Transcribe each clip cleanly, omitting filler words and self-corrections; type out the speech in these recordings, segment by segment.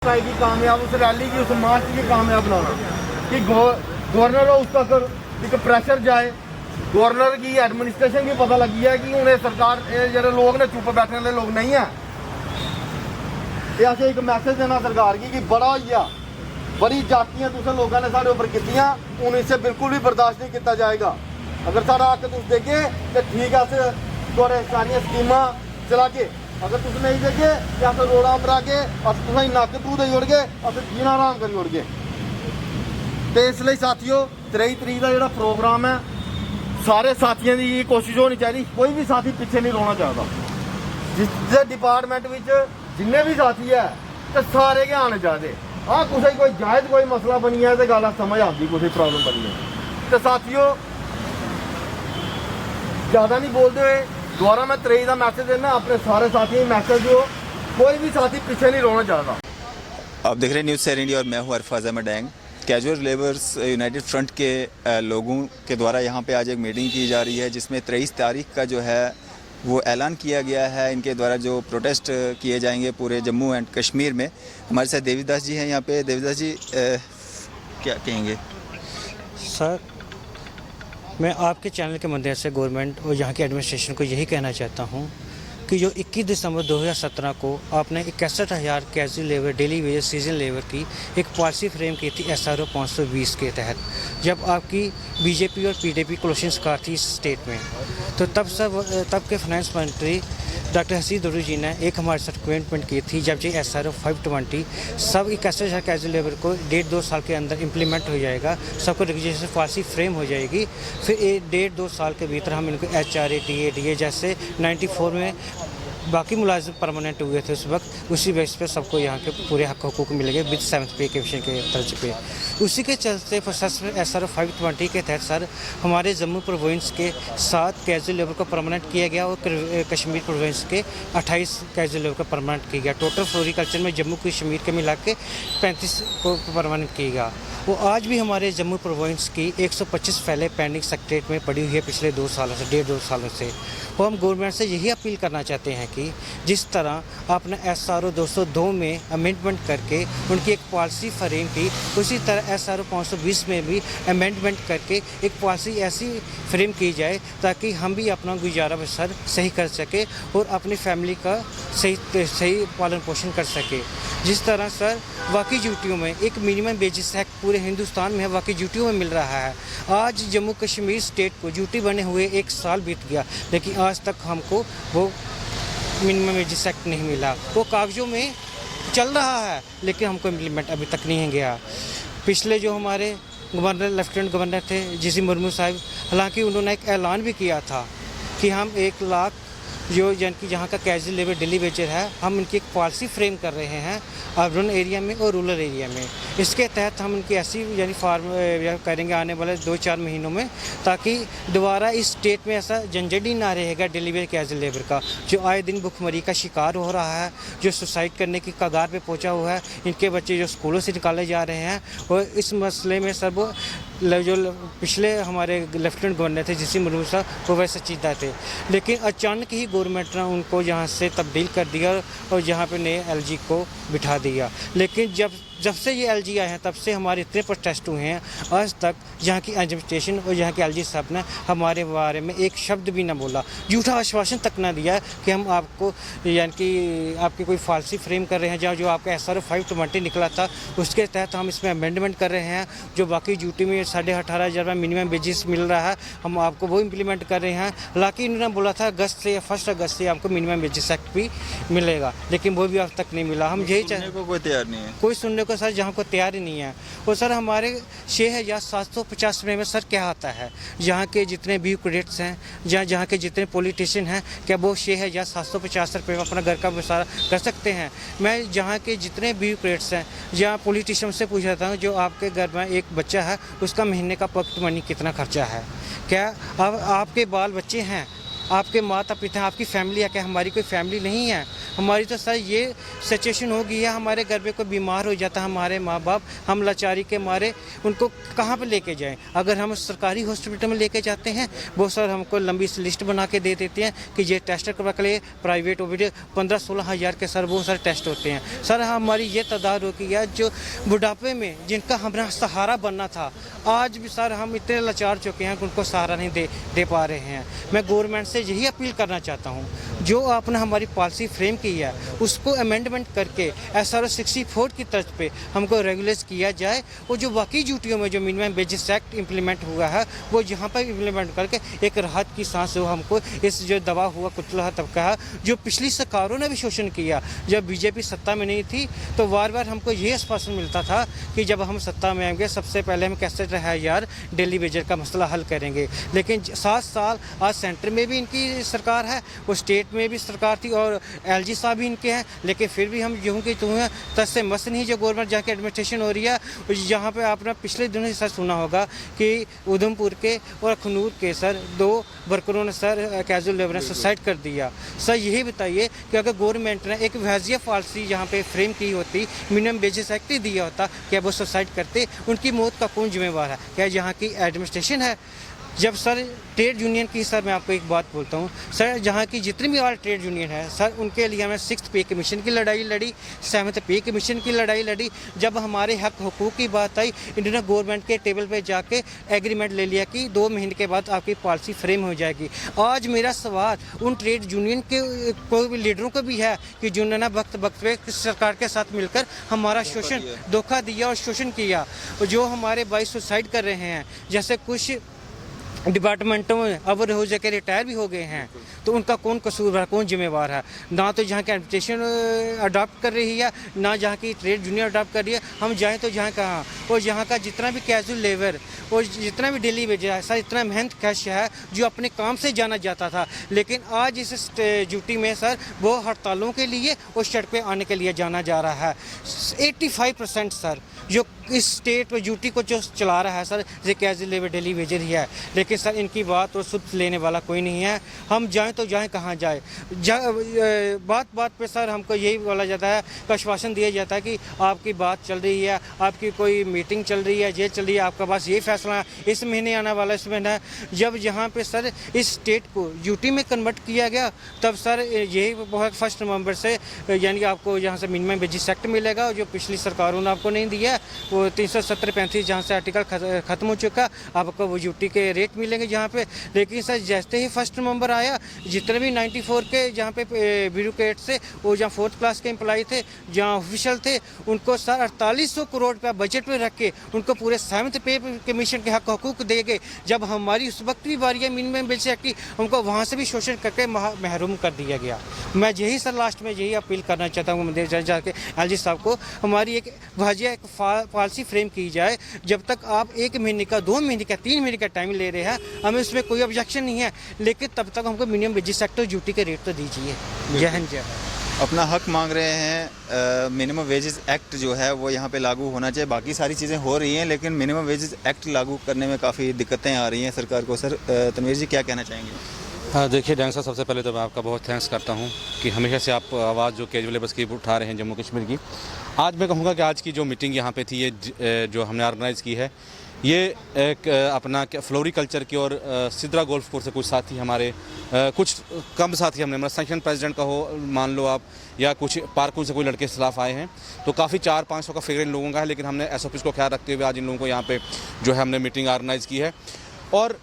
की कामयाब, उस रैली की, उस मार्च की कामयाब बनाना कि गवर्नर उस तक एक प्रेशर जाए। गवर्नर की एडमिनिस्ट्रेशन की पता लगी है कि उन्हें सरकार जो लोग ने चुप बैठने वाले लोग नहीं है। असें एक मैसेज देना सरकार की कि बड़ा होई गया, बड़ी जातियां तुसें लोगों ने साढ़े उपर कीतियां, हूँ इसे बिल्कुल भी बर्दाश्त नहीं किया जाएगा। अगर साढ़ा हक तुस देगे तो ठीक है, अस थोड़े सारियां स्कीमां चलागे। अगर तुस नहीं देगे तो अस रोड़ा पर आके अस तुसें नक तू देई ओड़गे, अस जीना आराम करी ओड़गे। तो इसलिए साथियों 23 तरीक का जो प्रोग्राम है, सारे साथियों की कोशिश होनी चाहिए, कोई भी साथी पीछे नहीं रोना चाहता। जिस डिपार्टमेंट में जिन्ने भी साथी है तो सारे के आने चाहिए। हाँ कुछ कोई जायज़ कोई मसला बनी है तो गल समझ आती, कुछ प्रॉब्लम बनी है तो साथियों ज़्यादा नहीं बोलते हुए दोबारा मैं 23 का मैसेज देना अपने सारे साथियों मैसेज हो, कोई भी साथी पीछे नहीं रोना चाहता। आप देख रहे हैं न्यूज़ सैर इंडिया और मैं हूं Arfaz Ahmed Dang. Casual labours united front के लोगों के द्वारा यहां पे आज एक मीटिंग की जा रही है, जिसमें 23 तारीख का जो है वो ऐलान किया गया है। इनके द्वारा जो प्रोटेस्ट किए जाएंगे पूरे जम्मू एंड कश्मीर में। हमारे साथ देवीदास जी हैं यहाँ पे। देवीदास जी क्या कहेंगे? सर, मैं आपके चैनल के माध्यम से गवर्नमेंट और यहाँ की एडमिनिस्ट्रेशन को यही कहना चाहता हूँ कि जो 21 दिसंबर 2017 को आपने 61,000 casual labour, daily wages, season labour की एक पॉलिसी फ्रेम की थी SRO 520 के तहत, जब आपकी बीजेपी और PDP कोलिशन सरकार थी स्टेट में, तो तब के फाइनेंस मंत्री डॉक्टर हसीब दुर्री जी ने एक हमारे साथ कमिटमेंट की थी, जब ये SRO 520 सब 61,000 कैजुअल लेबर को 1.5-2 साल के अंदर इम्प्लीमेंट हो जाएगा, सबको रेगुलेशन पॉलिसी फ्रेम हो जाएगी। फिर 1.5-2 साल के भीतर हम इनको HRA, DA जैसे 94 में बाकी मुलाजिम परमानेंट हुए थे उस वक्त, उसी बेस पे सबको यहाँ के पूरे हक हकूक़ मिलेंगे विद 7th पे कमीशन के तर्ज पे। उसी के चलते प्रोसेस में SRO 520 के तहत सर हमारे जम्मू प्रोविंस के 7 कैजुअल लेबर को परमानेंट किया गया और कश्मीर प्रोविंस के 28 कैजुअल लेबर को परमानेंट किया गया। टोटल फ्लोरिकल्चर में जम्मू कश्मीर के मिला के 35 को परमानेंट किया गया। वो आज भी हमारे जम्मू प्रोविंस की 125 फाइलें पेंडिंग सेक्रेटरीट में पड़ी हुई है पिछले 2 सालों से, 1.5-2 सालों से। वो हम गवर्नमेंट से यही अपील करना चाहते हैं कि जिस तरह आपने SRO 202 में अमेंडमेंट करके उनकी एक पॉलिसी फ्रेम की, उसी तरह SRO 520 में भी अमेंडमेंट करके एक पॉलिसी ऐसी फ्रेम की जाए ताकि हम भी अपना गुजारा बसर सही कर सके और अपनी फैमिली का सही पालन पोषण कर सके। जिस तरह सर वाकई ड्यूटियों में एक मिनिमम वेजेस एक्ट पूरे हिंदुस्तान में है, वाकई ड्यूटियों में मिल रहा है। आज जम्मू कश्मीर स्टेट को ड्यूटी बने हुए 1 साल बीत गया, लेकिन आज तक हमको वो मिनिमम वेजेस एक्ट नहीं मिला। वो कागजों में चल रहा है लेकिन हमको इम्प्लीमेंट अभी तक नहीं गया। पिछले जो हमारे गवर्नर, लेफ्टिनेंट गवर्नर थे जीसी मुर्मू साहब, हालांकि उन्होंने एक ऐलान भी किया था कि हम 1 लाख जो यानी जहाँ का कैजुअल लेबर डेली वेजर है, हम इनकी एक पॉलिसी फ्रेम कर रहे हैं अर्बन एरिया में और रूरल एरिया में। इसके तहत हम इनकी ऐसी यानी फार्म करेंगे आने वाले 2-4 महीनों में, ताकि दोबारा इस स्टेट में ऐसा झंझट ही ना रहेगा डिलीवरी कैजुअल लेबर का, जो आए दिन भुखमरी का शिकार हो रहा है, जो सुसाइड करने की कगार पे पहुंचा हुआ है, इनके बच्चे जो स्कूलों से निकाले जा रहे हैं। और इस मसले में सर वो जो पिछले हमारे लेफ्टिनेंट गवर्नर थे जीसी मुर्मू साहब, वो वैसे संजीदा थे, लेकिन अचानक ही गवर्नमेंट ने उनको यहाँ से तब्दील कर दिया और यहाँ पे नए LG को बिठा दिया। लेकिन जब से ये LG आए हैं तब से हमारे इतने प्रोटेस्ट हुए हैं, आज तक यहाँ की एडमिनिस्ट्रेशन और यहाँ के LG साहब ने हमारे बारे में एक शब्द भी ना बोला, झूठा आश्वासन तक ना दिया कि हम आपको यानी कि आपकी कोई पॉलिसी फ्रेम कर रहे हैं, जहाँ जो आपका SRO 520 निकला था उसके तहत हम इसमें अमेंडमेंट कर रहे हैं। जो बाकी ड्यूटी में 18,500 में मिनिमम वेजेस मिल रहा है, हम आपको वो इम्प्लीमेंट कर रहे हैं। हालांकि इन्होंने बोला था अगस्त से या 1 अगस्त से आपको मिनिमम वेजेस एक्ट भी मिलेगा, लेकिन वो भी अब तक नहीं मिला। हम यही चाहते को कोई तैयार नहीं है, कोई सुनने को सर जहाँ को तैयार ही नहीं है। और सर हमारे 6,750 में सर क्या आता है, यहाँ के जितने ब्यूरोक्रेट्स हैं, जहाँ के जितने पॉलिटिशियन हैं, क्या वो 6,750 रुपये में अपना घर का गुजारा कर सकते हैं? मैं जहाँ के जितने ब्यूरोक्रेट्स हैं, जहाँ पॉलिटिशियन से पूछ रहा था जो आपके घर में एक बच्चा है उसका महीने का पॉकेट मनी कितना खर्चा है, क्या अब आपके बाल बच्चे हैं, आपके माता पिता, आपकी फैमिली है, क्या हमारी कोई फैमिली नहीं है? हमारी तो सर ये सिचुएशन हो गई है, हमारे घर में कोई बीमार हो जाता है, हमारे माँ बाप, हम लाचारी के मारे उनको कहाँ पे लेके जाएं। अगर हम सरकारी हॉस्पिटल में लेके जाते हैं वो सर हमको लंबी लिस्ट बना के दे देते हैं कि ये टेस्ट करवा के लिए प्राइवेट ओपीडी 15-16 हज़ार के सर वो सर टेस्ट होते हैं। सर हमारी ये तादाद हो गई है जो बुढ़ापे में जिनका हमारा सहारा बनना था, आज भी सर हम इतने लाचार चुके हैं कि उनको सहारा नहीं दे पा रहे हैं। मैं गवर्नमेंट से यही अपील करना चाहता हूँ, जो आपने हमारी पॉलिसी फ्रेम की है उसको अमेंडमेंट करके SRO 64 की तर्ज पे हमको रेगुलेट किया जाए, और जो बाकी ड्यूटियों में जो मिनिमम वेजेस एक्ट इम्प्लीमेंट हुआ है वो यहाँ पर इम्प्लीमेंट करके एक राहत की सांस हो हमको इस जो दबा हुआ कुचला तबका है जो पिछली सरकारों ने भी शोषण किया। जब बीजेपी सत्ता में नहीं थी तो बार बार हमको ये आश्वासन मिलता था कि जब हम सत्ता में आएंगे सबसे पहले हम कैसे रहा यार डेली वेजर का मसला हल करेंगे। लेकिन 7 साल आज सेंटर में भी इनकी सरकार है, वो स्टेट में भी सरकार थी और LG साहब भी इनके हैं, लेकिन फिर भी हम यूँ कि तुम्हें तस से मस नहीं जो गवर्नमेंट जहाँ की एडमिनिस्ट्रेशन हो रही है। यहाँ पे आपने पिछले दिनों सर सुना होगा कि उधमपुर के और अखनूर के सर 2 वर्करों ने सर कैजुअल लेबर ने सुसाइड कर दिया। सर यही बताइए कि अगर गवर्नमेंट ने एक वाजिया पॉलिसी यहाँ पे फ्रेम की होती, मिनिमम वेजेस एक्ट ही दिया होता, क्या वो सुसाइड करते? उनकी मौत का कौन जिम्मेवार है? क्या यहाँ की एडमिनिस्ट्रेशन है? जब सर ट्रेड यूनियन की सर मैं आपको एक बात बोलता हूँ सर, जहाँ की जितनी भी और ट्रेड यूनियन है सर उनके लिए हमने 6th पे कमीशन की लड़ाई लड़ी, 7th पे कमीशन की लड़ाई लड़ी। जब हमारे हक हुकूक की बात आई इन्होंने गवर्नमेंट के टेबल पे जाके एग्रीमेंट ले लिया कि 2 महीने के बाद आपकी पॉलिसी फ्रेम हो जाएगी। आज मेरा सवाल उन ट्रेड यूनियन के कोई भी लीडरों को भी है कि जिन्होंने वक्त वक्त पे सरकार के साथ मिलकर हमारा शोषण धोखा दिया और शोषण किया। जो हमारे भाई सुसाइड कर रहे हैं, जैसे कुछ डिपार्टमेंटों में अब हो जाके रिटायर भी हो गए हैं, तो उनका कौन कसूर है, कौन जिम्मेवार है? ना तो जहाँ की एडमिनिस्ट्रेशन अडॉप्ट कर रही है, ना जहाँ की ट्रेड यूनियन अडॉप्ट कर रही है। हम जाएँ तो जहाँ कहाँ, और यहाँ का जितना भी कैजुअल लेबर और जितना भी डेली वेज है सर, इतना मेहनत कश है जो अपने काम से जाना जाता था, लेकिन आज इस ड्यूटी में सर वो हड़तालों के लिए और सड़क पे आने के लिए जाना जा रहा है। 85% सर जो इस स्टेट में ड्यूटी को जो चला रहा है सर ये कैजुअल लेबर डेली वेजर ही है, लेकिन सर इनकी बात और सुध लेने वाला कोई नहीं है। हम जाएं तो जाएं कहाँ जाए? बात बात पे सर हमको यही बोला जाता है, आश्वासन दिया जाता है कि आपकी बात चल रही है, आपकी कोई मीटिंग चल रही है, ये चल रही है, आपका पास ये फैसला है, इस महीने आने वाला इस महीने। जब यहाँ पे सर इस स्टेट को यूटी में कन्वर्ट किया गया तब सर यही 1 नवंबर से यानी आपको यहाँ से मिनिमम वेजेस एक्ट मिलेगा, जो पिछली सरकारों ने आपको नहीं दिया। वो 370-35 जहाँ से आर्टिकल ख़त्म हो चुका, आपको वो यूटी के रेट मिलेंगे जहाँ पे। लेकिन सर जैसे ही 1 नवंबर आया, जितने भी 94 के जहाँ पे ब्यूरोक्रेट से वो जहाँ 4th क्लास के एम्प्लॉई थे, जहाँ ऑफिशियल थे, उनको सर 4800 करोड़ रुपया बजट में रख के उनको पूरे 7th पे कमीशन के हक हकूक दे गए। जब हमारी उस वक्त भी बारी है मिनिमम वेज एक्ट की, हमको वहाँ से भी शोषण करके महरूम कर दिया गया। मैं यही सर लास्ट में यही अपील करना चाहता हूँ मंदिर जाके LG साहब को, हमारी एक वाजिया एक पॉलिसी फ्रेम की जाए। जब तक आप 1 महीने का, 2 महीने का, 3 महीने का टाइम ले रहे हैं, हमें उसमें कोई ऑब्जेक्शन नहीं है, लेकिन तब तक हमको मिनिमम वेजेस एक्ट और ड्यूटी के रेट तो दीजिए। जय हिंद जय भारत। अपना हक मांग रहे हैं। मिनिमम वेजेस एक्ट जो है वो यहाँ पे लागू होना चाहिए। बाकी सारी चीज़ें हो रही हैं लेकिन मिनिमम वेजेस एक्ट लागू करने में काफ़ी दिक्कतें आ रही हैं सरकार को। सर तनवीर जी क्या कहना चाहेंगे? देखिए डैंग साहब, सबसे पहले तो मैं आपका बहुत थैंक्स करता हूं कि हमेशा से आप आवाज़ जो कैजुअल लेबर्स की उठा रहे हैं जम्मू कश्मीर की। आज मैं कहूँगा कि आज की जो मीटिंग यहाँ पे थी, ये जो हमने ऑर्गेनाइज़ की है, ये एक अपना फ्लोरिकल्चर की और सिद्रा गोल्फ कोर्स से कुछ साथी हमारे, कुछ कम साथी हमने, मतलब सेक्शन प्रेसिडेंट का हो मान लो आप, या कुछ पार्कों से कोई लड़के खिलाफ आए हैं, तो काफ़ी 400-500 का फिगर इन लोगों का है। लेकिन हमने SOPs को ख्याल रखते हुए आज इन लोगों को यहाँ पे जो है हमने मीटिंग ऑर्गेनाइज़ की है। और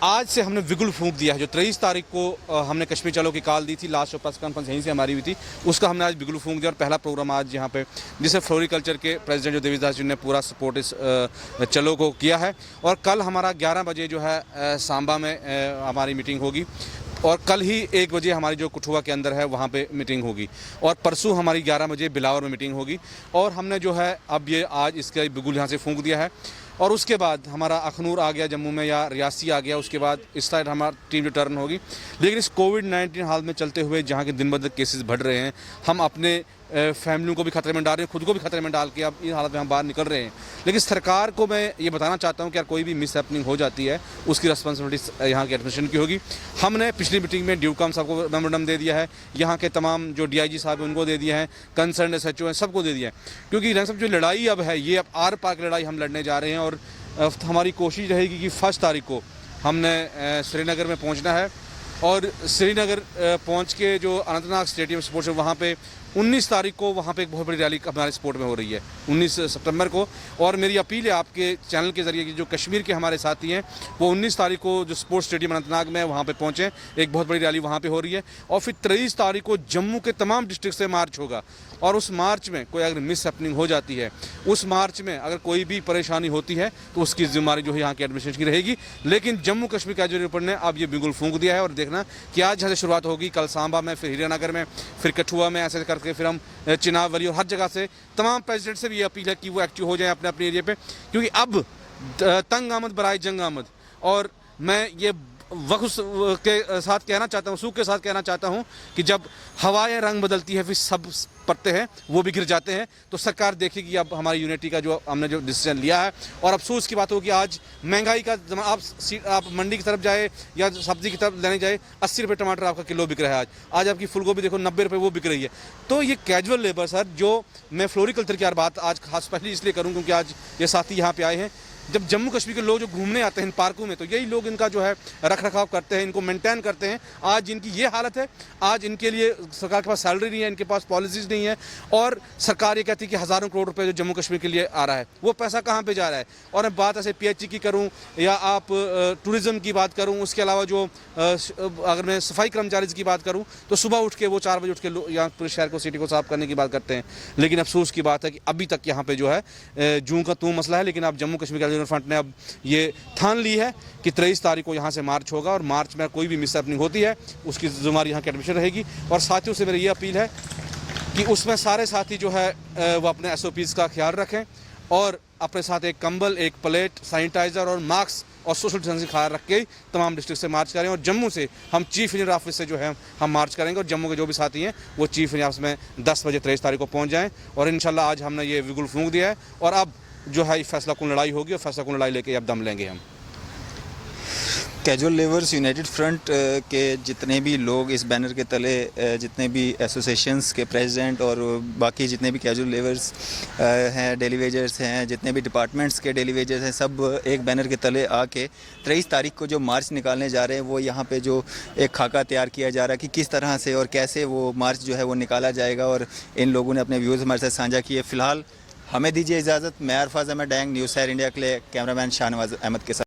आज से हमने बिगुल फूंक दिया है। जो 23 तारीख को हमने कश्मीर चलो की कॉल दी थी, लास्ट प्रेस कॉन्फ्रेंस यहीं से हमारी हुई थी, उसका हमने आज बिगुल फूंक दिया। और पहला प्रोग्राम आज यहाँ पे जिसे फ्लोरिकल्चर के प्रेसिडेंट जो देवीदास जी ने पूरा सपोर्ट इस चलो को किया है। और कल हमारा 11 बजे जो है सांबा में हमारी मीटिंग होगी, और कल ही 1 बजे हमारी जो कठुआ के अंदर है वहाँ पे मीटिंग होगी, और परसों हमारी 11 बजे बिलावर में मीटिंग होगी। और हमने जो है अब ये आज इसका बिगुल यहाँ से फूंक दिया है। और उसके बाद हमारा अखनूर आ गया जम्मू में या रियासी आ गया, उसके बाद इस साइड हमारी टीम रिटर्न होगी। लेकिन इस कोविड-19 हाल में चलते हुए जहाँ के दिन ब दिन केसेस बढ़ रहे हैं, हम अपने फैमिलियों को भी खतरे में डाल रहे हैं, खुद को भी खतरे में डाल के अब इन हालत में हम बाहर निकल रहे हैं। लेकिन सरकार को मैं ये बताना चाहता हूँ कि यार कोई भी मिस हैपनिंग हो जाती है उसकी रिस्पॉन्सिबिलिटी यहाँ के एडमिनिस्ट्रेशन की होगी। हमने पिछली मीटिंग में ड्यूकॉम साहब को मेमोरेंडम दे दिया है, यहाँ के तमाम जो DIG साहब हैं उनको दे दिया है, कंसर्न SHO हैं, सबको दे दिया है। क्योंकि रंग साहब जो लड़ाई अब है ये अब आर पार की लड़ाई हम लड़ने जा रहे हैं और हमारी कोशिश रहेगी कि 1 तारीख को हमने श्रीनगर में पहुँचना है और श्रीनगर पहुंच के जो अनंतनाग स्टेडियम स्पोर्ट्स है वहाँ पे 19 तारीख को वहाँ पे एक बहुत बड़ी रैली हमारे स्पोर्ट में हो रही है 19 सितंबर को। और मेरी अपील है आपके चैनल के ज़रिए कि जो कश्मीर के हमारे साथी हैं वो 19 तारीख को जो स्पोर्ट्स स्टेडियम अनंतनाग में है वहाँ पे पहुँचें, एक बहुत बड़ी रैली वहाँ पे हो रही है। और फिर 23 तारीख को जम्मू के तमाम डिस्ट्रिक्ट से मार्च होगा और उस मार्च में कोई अगर मिस हैपनिंग हो जाती है, उस मार्च में अगर कोई भी परेशानी होती है तो उसकी जिम्मेदारी जो है यहाँ के एडमिनिस्ट्रेशन की रहेगी। लेकिन जम्मू कश्मीर कैजुअल लेबर ने अब ये बिल्कुल फूंक दिया है और देखना कि आज जहाँ से शुरुआत होगी, कल सांबा में, फिर हीरानगर में, फिर कठुआ में, ऐसे करके फिर हम चिनाब वली और हर जगह से तमाम प्रेसिडेंट से भी ये अपील है कि वो एक्टिव हो जाए अपने अपने एरिया पे। क्योंकि अब तंग आमद बराए जंग आमद, और मैं ये वक़्त के साथ कहना चाहता हूँ, सूख के साथ कहना चाहता हूँ कि जब हवाएं रंग बदलती है फिर सब पत्ते हैं वो भी गिर जाते हैं। तो सरकार देखेगी अब हमारी यूनिटी का जो हमने जो डिसीजन लिया है। और अफसोस की बात होगी आज महंगाई का आप मंडी की तरफ जाए या सब्जी की तरफ लेने जाए 80 रुपये टमाटर आपका किलो बिक रहा है। आज आपकी फूलगोभी देखो 90 रुपये वो बिक रही है। तो ये कैजुअल लेबर सर, जो मैं फ्लोरिकल्चर की यार बात आज खास स्पेशली इसलिए करूँ क्योंकि आज ये साथी यहाँ पे आए हैं। जब जम्मू कश्मीर के लोग जो घूमने आते हैं इन पार्कों में तो यही लोग इनका जो है रख रखाव करते हैं, इनको मेंटेन करते हैं। आज इनकी ये हालत है, आज इनके लिए सरकार के पास सैलरी नहीं है, इनके पास पॉलिसीज़ नहीं है और सरकार ये कहती है कि हज़ारों करोड़ रुपए जो जम्मू कश्मीर के लिए आ रहा है वो पैसा कहाँ पे जा रहा है। और मैं बात ऐसे PHE की करूँ या आप टूरिज़्म की बात करूँ, उसके अलावा जो अगर मैं सफाई कर्मचारी की बात करूँ तो सुबह उठ के वो 4 बजे उठ के यहाँ पूरे शहर को, सिटी को साफ करने की बात करते हैं। लेकिन अफसोस की बात है कि अभी तक यहाँ पे जो है जूं का तू मसला है। लेकिन अब जम्मू कश्मीर फ्रंट ने अब ये ठान ली है कि 23 तारीख को यहाँ से मार्च होगा और मार्च में कोई भी मिस हैपनिंग होती है उसकी जिम्मेदारी यहाँ के एडमिशन रहेगी। और साथियों से मेरी ये अपील है कि उसमें सारे साथी जो है वो अपने SOPs का ख्याल रखें और अपने साथ एक कंबल, एक प्लेट, सैनिटाइज़र और मास्क और सोशल डिस्टेंसिंग ख्याल रख के तमाम डिस्ट्रिक्ट से मार्च करें। और जम्मू से हम चीफ इंजीनियर ऑफिस से जो है हम मार्च करेंगे और जम्मू के जो भी साथी हैं वो चीफ इंजीनियर ऑफिस में 10 बजे 23 तारीख को पहुँच जाएँ। और इंशाल्लाह आज हमने ये बिल्कुल फूंक दिया है और अब जो है फैसला कौन लड़ाई होगी और फैसला कौन लड़ाई लेके अब दम लेंगे हम। कैजुअल लेबर्स यूनाइटेड फ्रंट के जितने भी लोग इस बैनर के तले, जितने भी एसोसिएशंस के प्रेसिडेंट और बाकी जितने भी कैजुअल लेबर्स हैं, डेली वेजर्स हैं, जितने भी डिपार्टमेंट्स के डेली वेजर्स हैं, सब एक बैनर के तले आके 23 तारीख को जो मार्च निकालने जा रहे हैं वो यहाँ पे जो एक खाका तैयार किया जा रहा है कि किस तरह से और कैसे वो मार्च जो है वो निकाला जाएगा। और इन लोगों ने अपने व्यूज़ हमारे साथ साझा किए। फ़िलहाल हमें दीजिए इजाज़त। मैं अरफाज अहमद डैंग, न्यूज़ शहर इंडिया के लिए कैमरामैन शाहनवाज अहमद के साथ।